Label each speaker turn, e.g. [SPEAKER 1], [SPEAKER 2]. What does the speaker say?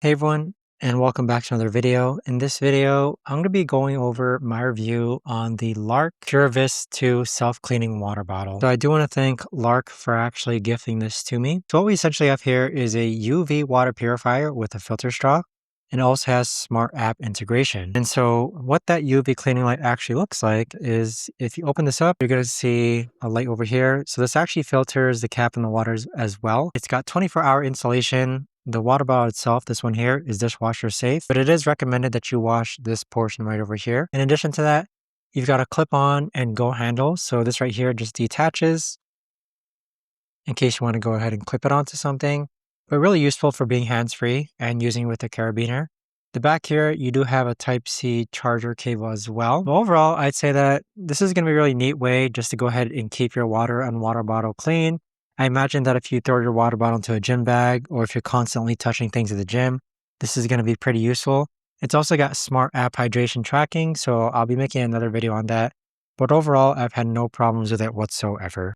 [SPEAKER 1] Hey everyone, and welcome back to another video. In this video, I'm going to be going over my review on the LARQ PureVis 2 self-cleaning water bottle. So I do want to thank LARQ for actually gifting this to me. So what we essentially have here is a UV water purifier with a filter straw, and it also has smart app integration. And so what that UV cleaning light actually looks like is if you open this up, you're going to see a light over here. So this actually filters the cap and the waters as well. It's got 24-hour installation. The water bottle itself, this one here, is dishwasher safe, but it is recommended that you wash this portion right over here. In addition to that, you've got a clip-on and go handle. So this right here just detaches in case you want to go ahead and clip it onto something, but really useful for being hands-free and using with a carabiner. The back here, you do have a Type-C charger cable as well. But overall, I'd say that this is going to be a really neat way just to go ahead and keep your water and water bottle clean. I imagine that if you throw your water bottle into a gym bag or if you're constantly touching things at the gym, this is going to be pretty useful. It's also got smart app hydration tracking, so I'll be making another video on that. But overall, I've had no problems with it whatsoever.